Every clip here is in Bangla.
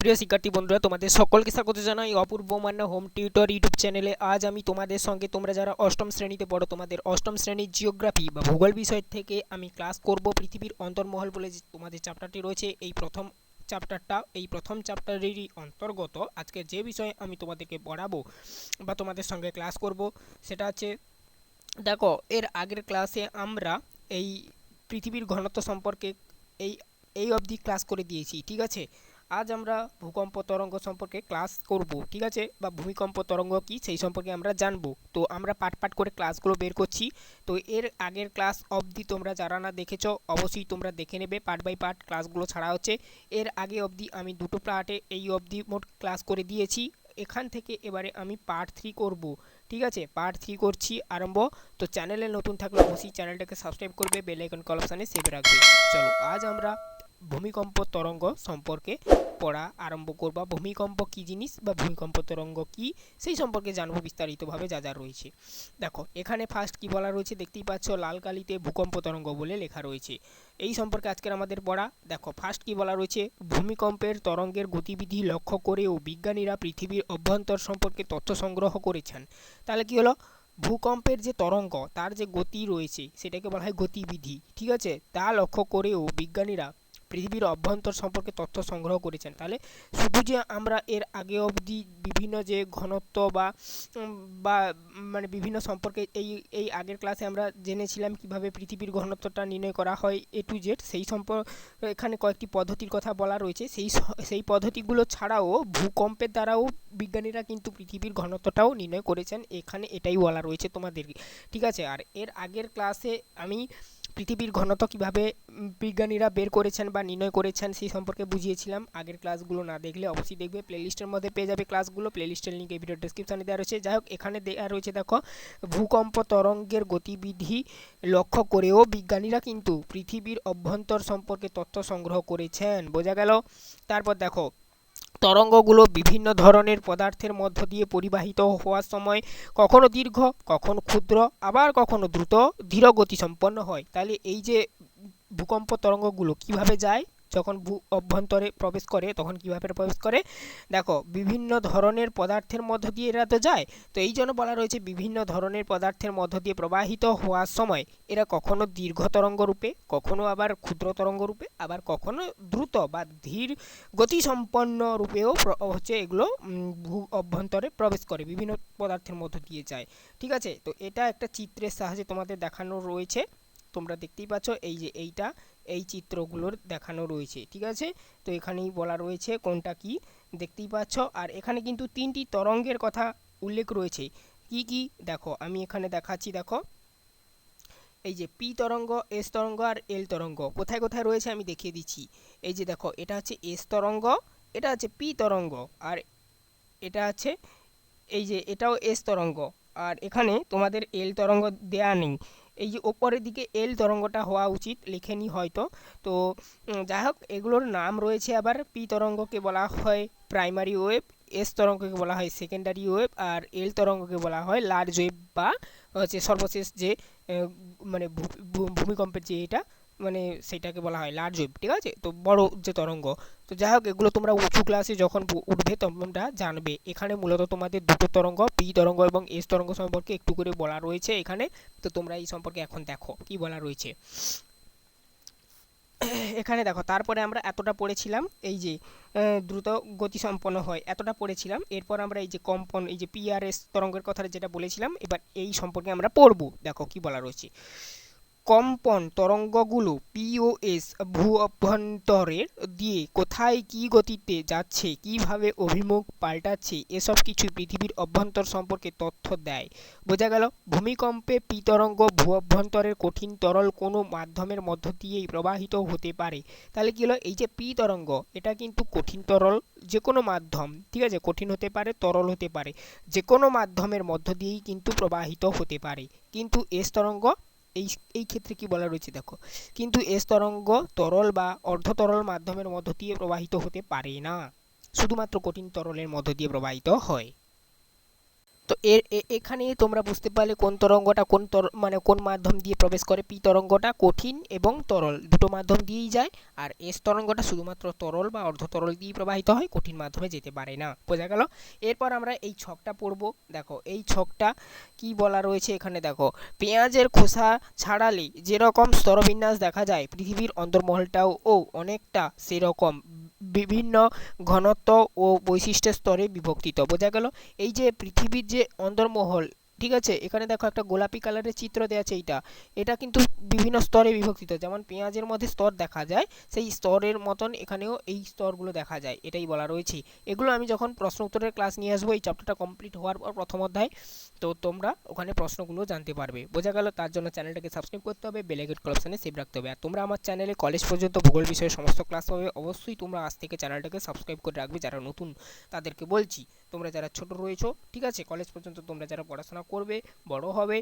প্রিয় শিক্ষার্থী বন্ধুরা, তোমাদের সকলকে স্বাগত জানাই অপূর্ব মান্না হোম টিউটর ইউটিউব চ্যানেলে। আজ আমি তোমাদের সঙ্গে, তোমরা যারা অষ্টম শ্রেণীতে পড়ো, তোমাদের অষ্টম শ্রেণীর জিওগ্রাফি বা ভূগোল বিষয় থেকে আমি ক্লাস করব পৃথিবীর অন্তর্মহল বলে যে তোমাদের চ্যাপ্টারটি রয়েছে। এই প্রথম চ্যাপ্টারেরই অন্তর্গত আজকে যে বিষয় আমি তোমাদেরকে পড়াবো বা তোমাদের সঙ্গে ক্লাস করব সেটা হচ্ছে, দেখো, এর আগের ক্লাসে আমরা এই পৃথিবীর ঘনত্ব সম্পর্কে এই এই অবধি ক্লাস করে দিয়েছি, ঠিক আছে। আজ আমরা ভূকম্প তরঙ্গ সম্পর্কে ক্লাস করব, ঠিক আছে, বা ভূমিকম্প তরঙ্গ কি সেই সম্পর্কে আমরা জানবো। তো আমরা পার্ট পার্ট করে ক্লাসগুলো বের করছি। তো এর আগের ক্লাস অবধি তোমরা যারা না দেখেছো অবশ্যই তোমরা দেখে নেবে, পার্ট বাই পার্ট ক্লাসগুলো ছাড়া হচ্ছে। এর আগে অবধি আমি দুটো পার্টে এই অবধি মোট ক্লাস করে দিয়েছি। এখান থেকে এবারে আমি পার্ট 3 করব, ঠিক আছে। পার্ট 3 করছি আরম্ভ। তো চ্যানেলে নতুন থাকলে অবশ্যই চ্যানেলটাকে সাবস্ক্রাইব করবে, বেল আইকন কল অপশানে সেভ রাখবে। চলো আজ আমরা ভূমিকম্প তরঙ্গ সম্পর্কে পড়া আরম্ভ করব। ভূমিকম্প কী জিনিস বা ভূমিকম্প তরঙ্গ কি সেই সম্পর্কে জানবো বিস্তারিতভাবে যা যা রয়েছে। দেখো এখানে ফার্স্ট কি বলা রয়েছে দেখতেই পাচ্ছ, লাল কালিতে ভূকম্প তরঙ্গ বলে লেখা রয়েছে। এই সম্পর্কে আজকের আমাদের পড়া। দেখো ফার্স্ট কি বলা রয়েছে, ভূমিকম্পের তরঙ্গের গতিবিধি লক্ষ্য করেও বিজ্ঞানীরা পৃথিবীর অভ্যন্তর সম্পর্কে তথ্য সংগ্রহ করেছেন। তাহলে কি হলো, ভূকম্পের যে তরঙ্গ তার যে গতি রয়েছে সেটাকে বলা হয় গতিবিধি, ঠিক আছে। তা লক্ষ্য করেও বিজ্ঞানীরা পৃথিবীর অভ্যন্তর সম্পর্কে তথ্য সংগ্রহ করেছেন। তাহলে শুধু যে আমরা এর আগে অবধি বিভিন্ন যে ঘনত্ব বা উম, বা মানে বিভিন্ন সম্পর্কে এই এই আগের ক্লাসে আমরা জেনেছিলাম কিভাবে পৃথিবীর ঘনত্বটা নির্ণয় করা হয় এ টু জেড, সেই এখানে কয়েকটি পদ্ধতির কথা বলা রয়েছে। সেই পদ্ধতিগুলো ছাড়াও ভূকম্পের দ্বারাও বিজ্ঞানীরা কিন্তু পৃথিবীর ঘনত্বটাও নির্ণয় করেছেন, এখানে এটাই বলা রয়েছে তোমাদের, ঠিক আছে। আর এর আগের ক্লাসে আমি পৃথিবীর ঘনত্ব কীভাবে বিজ্ঞানীরা বের করেছেন বা নির্ণয় করেছেন সেই সম্পর্কে বুঝিয়েছিলাম। আগের ক্লাসগুলো না দেখলে অবশ্যই দেখবে, প্লেলিস্টের মধ্যে পেয়ে যাবে ক্লাসগুলো। প্লেলিস্টের লিঙ্ক এই ভিডিও ডেসক্রিপশনে দেওয়া রয়েছে। যাই হোক, এখানে দেওয়া রয়েছে দেখো, ভূকম্প তরঙ্গের গতিবিধি লক্ষ্য করেও বিজ্ঞানীরা কিন্তু পৃথিবীর অভ্যন্তর সম্পর্কে তথ্য সংগ্রহ করেছেন, বোঝা গেল। তারপর দেখো, তরঙ্গগুলো বিভিন্ন ধরনের পদার্থের মধ্য দিয়ে পরিবাহিত হওয়ার সময় কখনো দীর্ঘ, কখনো ক্ষুদ্র, আবার কখনো দ্রুত ধীর গতিসম্পন্ন হয়। তাহলে এই যে ভূকম্প তরঙ্গগুলো কিভাবে যায়, যখন অভ্যন্তরে প্রবেশ করে তখন কিভাবে প্রবেশ করে, দেখো বিভিন্ন ধরনের পদার্থের মধ্য দিয়ে এরা তো যায়। তো এই জন্য বলা রয়েছে বিভিন্ন ধরনের পদার্থের মধ্য দিয়ে প্রবাহিত হওয়ার সময় এরা কখনো দীর্ঘ তরঙ্গ রূপে, কখনো আবার ক্ষুদ্র তরঙ্গ রূপে, আবার কখনো দ্রুত বা ধীর গতিসম্পন্ন রূপেও হচ্ছে এগুলো অভ্যন্তরে প্রবেশ করে, বিভিন্ন পদার্থের মধ্য দিয়ে যায়, ঠিক আছে। তো এটা একটা চিত্রের সাহায্যে তোমাদের দেখানো রয়েছে, তোমরা দেখতেই পাচ্ছ এই যে এই চিত্রগুলোর দেখানো রয়েছে, ঠিক আছে। তো এখানেই বলা রয়েছে কোনটা কি, দেখতেই পাচ্ছ। আর এখানে কিন্তু তিনটি তরঙ্গের কথা উল্লেখ রয়েছে। কি কি দেখো আমি এখানে দেখাচ্ছি, দেখো এই যে পি তরঙ্গ, এস তরঙ্গ আর এল তরঙ্গ কোথায় কোথায় রয়েছে আমি দেখিয়ে দিচ্ছি। এই যে দেখো, এটা হচ্ছে এস তরঙ্গ, এটা হচ্ছে পি তরঙ্গ, আর এটা আছে এই যে এটাও এস তরঙ্গ। আর এখানে তোমাদের এল তরঙ্গ দেয়া নেই, এই যে ওপরের দিকে এল তরঙ্গটা হওয়া উচিত, লেখেনি হয়তো। তো যাই হোক, এগুলোর নাম রয়েছে। আবার পি তরঙ্গকে বলা হয় প্রাইমারি ওয়েভ, এস তরঙ্গকে বলা হয় সেকেন্ডারি ওয়েভ, আর এল তরঙ্গকে বলা হয় লার্জ ওয়েভ বা হচ্ছে সর্বশেষ যে মানে ভূমিকম্পের যে এটা মানে সেটাকে বলা হয় লার্জ ওয়েভ, ঠিক আছে, তো বড় যে তরঙ্গ। তো যাই হোক, এগুলো তোমরা উঁচু ক্লাসে যখন উঠবে তোমরা জানবে। এখানে মূলত তোমাদের দুটো তরঙ্গ, পি তরঙ্গ এবং এস তরঙ্গ সম্পর্কে একটু করে বলা রয়েছে এখানে। তো তোমরা এই সম্পর্কে এখন দেখো কি বলা রয়েছে এখানে দেখো। তারপরে আমরা এতটা পড়েছিলাম এই যে দ্রুত গতি সম্পন্ন হয়, এতটা পড়েছিলাম। এরপর আমরা এই যে কম্পন, এই যে পিআরএস তরঙ্গের কথা যেটা বলেছিলাম, এবার এই সম্পর্কে আমরা পড়ব। দেখো কি বলা রয়েছে, কম্পন তরঙ্গগুলো পিওএস ভূ অভ্যন্তরের দিয়ে কোথায় কী গতিতে যাচ্ছে, কিভাবে অভিমুখ পাল্টাচ্ছে, এসব কিছুই পৃথিবীর অভ্যন্তর সম্পর্কে তথ্য দেয়, বোঝা গেল। ভূমিকম্পে পি তরঙ্গ ভূ অভ্যন্তরের কঠিন তরল কোনো মাধ্যমের মধ্য দিয়েই প্রবাহিত হতে পারে। তাহলে কী হলো, এই যে পি তরঙ্গ এটা কিন্তু কঠিন তরল, যে কোনো মাধ্যম, ঠিক আছে, কঠিন হতে পারে তরল হতে পারে, যে কোনো মাধ্যমের মধ্য দিয়েই কিন্তু প্রবাহিত হতে পারে। কিন্তু এস তরঙ্গ এই এই ক্ষেত্রে কি বলা রয়েছে দেখো, কিন্তু এস তরঙ্গ তরল বা অর্ধতরল মাধ্যমের মধ্য দিয়ে প্রবাহিত হতে পারে না, শুধুমাত্র কঠিন তরলের মধ্য দিয়ে প্রবাহিত হয়। তো এখানে তোমরা বুঝতে পারলে কোন তরঙ্গটা মানে কোন মাধ্যম দিয়ে প্রবেশ করে। পি তরঙ্গটা কঠিন এবং তরল দুটো মাধ্যম দিয়েই যায়, আর এস তরঙ্গটা শুধুমাত্র তরল বা অর্ধতরল দিয়ে প্রবাহিত হয়, কঠিন মাধ্যমে যেতে পারে না। বোঝা গেল? এরপর আমরা এই ছকটা পড়ব। দেখো এই ছকটা কি বলা রয়েছে এখানে। দেখো, পেঁয়াজের খোসা ছাড়ালে যেরকম স্তরবিন্যাস দেখা যায়, পৃথিবীর অন্দরমহলটাও অনেকটা সেরকম বিভিন্ন ঘনত্ব ও বৈশিষ্ট্যের স্তরে বিভক্তিত। বোঝা গেল? এই যে পৃথিবীর যে অন্দরমহল, ঠিক আছে, এখানে দেখো একটা গোলাপি কালারের চিত্র দেওয়া আছে। এটা কিন্তু বিভিন্ন স্তরে বিভক্তিত। যেমন পেঁয়াজের মধ্যে স্তর দেখা যায়, সেই স্তরের মতন এখানেও এই স্তরগুলো দেখা যায়, এটাই বলা রয়েছে। এগুলো আমি যখন প্রশ্ন উত্তরের ক্লাস নিয়ে আসবো, এই চ্যাপ্টারটা কমপ্লিট হওয়ার পর প্রথম অধ্যায়, তো তোমরা ওখানে প্রশ্নগুলো জানতে পারবে। বোঝা গেল? তার জন্য চ্যানেলটাকে সাবস্ক্রাইব করতে হবে, বেল আইকন অপশনে সেভ রাখতে হবে। আর তোমরা আমার চ্যানেলে কলেজ পর্যন্ত ভূগোল বিষয়ে সমস্ত ক্লাস পাবে। অবশ্যই তোমরা আজ থেকে চ্যানেলটাকে সাবস্ক্রাইব করে রাখবে। যারা নতুন তাদেরকে বলছি, তোমরা যারা ছোট রয়েছো, ঠিক আছে, কলেজ পর্যন্ত তোমরা যারা পড়াশোনা করবে, বড় হবে,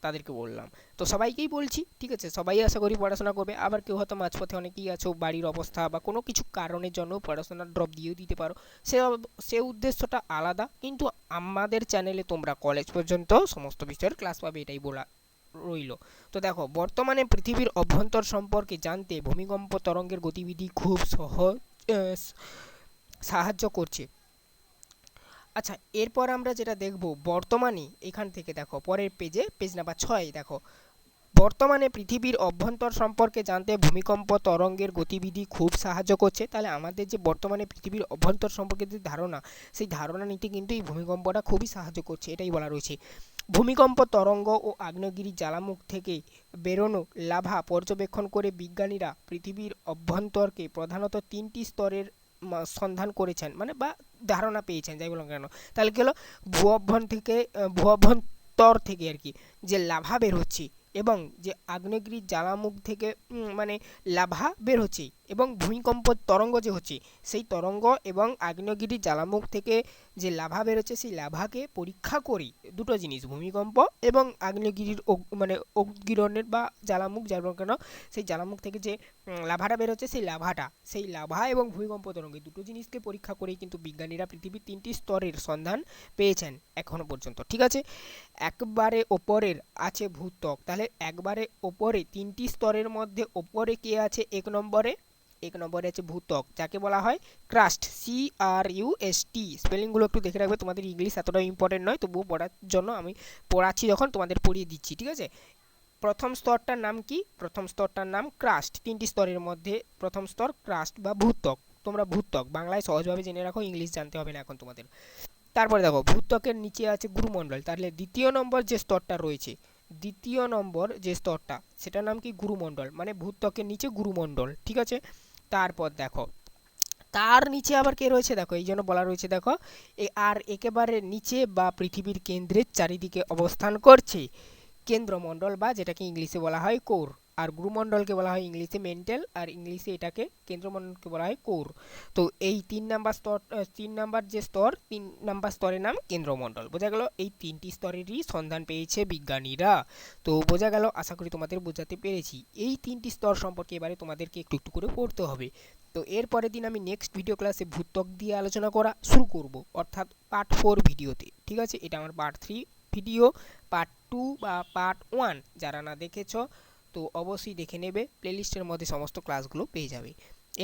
তাদেরকে বললাম। তো সবাইকেই বলছি, ঠিক আছে, সবাই আশা করি পড়াশোনা করবে। আবার কেউ হয়তো মাঝপথে অনেকেই আছো, বাড়ির অবস্থা বা কোনো কিছু কারণের জন্য পড়াশোনা ড্রপ দিয়েও দিতে পারো, সে উদ্দেশ্যটা আলাদা। কিন্তু আমাদের চ্যানেলে তোমরা কলেজ পর্যন্ত সমস্ত বিষয়ের ক্লাস পাবে, এটাই বলা রইল। তো দেখো, বর্তমানে পৃথিবীর অভ্যন্তর সম্পর্কে জানতে ভূমিকম্প তরঙ্গের গতিবিধি খুব সহজ সাহায্য করছে। আচ্ছা, এরপর আমরা যেটা দেখব বর্তমানে, এখান থেকে দেখো পরের পেজে, পেজ নাম্বার 6, দেখো, বর্তমানে পৃথিবীর অভ্যন্তর সম্পর্কে জানতে ভূমিকম্প তরঙ্গের গতিবিধি খুব সাহায্য করছে। তাহলে আমাদের যে বর্তমানে পৃথিবীর অভ্যন্তর সম্পর্কে যে ধারণা, সেই ধারণা নিতে কিন্তু এই ভূমিকম্পটা খুবই সাহায্য করছে, এটাই বলা রয়েছে। ভূমিকম্প তরঙ্গ ও আগ্নেয়গিরির জ্বালামুখ থেকে বেরোনো লাভা পর্যবেক্ষণ করে বিজ্ঞানীরা পৃথিবীর অভ্যন্তরকে প্রধানত 3টি স্তরের সন্ধান করেছেন, মানে বা ধারণা পেয়েছেন, যাই বলুন কেন। তাহলে কি হলো, ভূ অভ্যন্তর থেকে আর কি যে লাভা বের হচ্ছে, এবং যে আগ্নেয়গিরির জ্বালামুখ থেকে মানে লাভা বের হচ্ছে, এবং ভূমিকম্প তরঙ্গ যে হচ্ছে, সেই তরঙ্গ এবং আগ্নেয়গিরির জ্বালামুখ থেকে যে লাভা বের হচ্ছে, সেই লাভাকে পরীক্ষা করি দুটো জিনিস, ভূমিকম্প এবং আগ্নেয়গিরির মানে উদ্গীরণের বা জ্বালামুখ, যার কেন সেই জ্বালামুখ থেকে যে লাভাটা বের হচ্ছে, সেই লাভা এবং ভূমিকম্প তরঙ্গ, দুটো জিনিসকে পরীক্ষা করেই কিন্তু বিজ্ঞানীরা পৃথিবীর 3টি স্তরের সন্ধান পেয়েছেন এখনো পর্যন্ত। ঠিক আছে, একবারে ওপরের আছে ভূত্বক। তাহলে একবারে ওপরে 3টি স্তরের মধ্যে ওপরে কে আছে? এক নম্বরে আছে ভূত্বক, যাকে বলা হয় ক্রাস্ট, CRUST। স্পেলিংগুলো একটু দেখে রাখবে, তোমাদের ইংলিশ এতটা ইম্পর্টেন্ট নয়, তবুও পড়ার জন্য আমি পড়াচ্ছি যখন, তোমাদের পড়িয়ে দিচ্ছি। ঠিক আছে, প্রথম স্তরটার নাম কি? প্রথম স্তরটার নাম ক্রাস্ট। 3টি স্তরের মধ্যে প্রথম স্তর ক্রাস্ট বা ভূত্বক। তোমরা ভূত্বক বাংলায় সহজভাবে জেনে রাখো, ইংলিশ জানতে হবে না এখন তোমাদের। তারপরে দেখো, ভূত্বকের নিচে আছে গুরুমণ্ডল। তাহলে দ্বিতীয় নম্বর যে স্তরটা, সেটার নাম কি? গুরুমণ্ডল, মানে ভূত্বকের নিচে গুরুমণ্ডল। ঠিক আছে, তারপর দেখো তার নিচে আবার কে রয়েছে, দেখো এই জন্য বলা রয়েছে, দেখো আর একেবারে নিচে বা পৃথিবীর কেন্দ্রের চারিদিকে অবস্থান করছে কেন্দ্রমণ্ডল, বা যেটাকে ইংলিশে বলা হয় কোর। আর গুরুমণ্ডলকে বলা হয় ইংলিশে মেন্টেল, আর ইংলিশে এটাকে কেন্দ্রমণ্ডলকে বলা হয় কোর। তো এই 3 নাম্বার স্তরের নাম কেন্দ্রমণ্ডল। বোঝা গেল? এই 3টি স্তরেরই সন্ধান পেয়েছে বিজ্ঞানীরা। তো বোঝা গেল, আশা করি তোমাদের বোঝাতে পেরেছি। এই 3টি স্তর সম্পর্কে এবারে তোমাদেরকে একটু একটু করে পড়তে হবে। তো এর পরের দিন আমি নেক্সট ভিডিও ক্লাসে ভূত্বক দিয়ে আলোচনা করা শুরু করব, অর্থাৎ পার্ট 4 ভিডিওতে। ঠিক আছে, এটা আমার পার্ট 3 ভিডিও। পার্ট 2 বা পার্ট 1 যারা না দেখেছো, তো অবশ্যই দেখে নেবে, প্লেলিস্টের মধ্যে সমস্ত ক্লাসগুলো পেয়ে যাবে।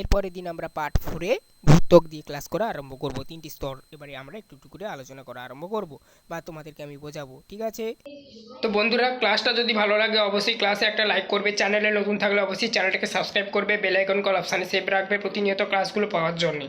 এরপরের দিন আমরা পার্ট 4-এ ভূত্বক দিয়ে ক্লাস করা আরম্ভ করব। 3টি স্তর এবারে আমরা একটু একটু করে আলোচনা করা আরম্ভ করব, বা তোমাদেরকে আমি বোঝাবো। ঠিক আছে, তো বন্ধুরা, ক্লাসটা যদি ভালো লাগে অবশ্যই ক্লাসে একটা লাইক করবে, চ্যানেলে নতুন থাকলে অবশ্যই চ্যানেলটাকে সাবস্ক্রাইব করবে, বেল আইকন অপশানে সেভ রাখবে প্রতিনিয়ত ক্লাসগুলো পাওয়ার জন্য।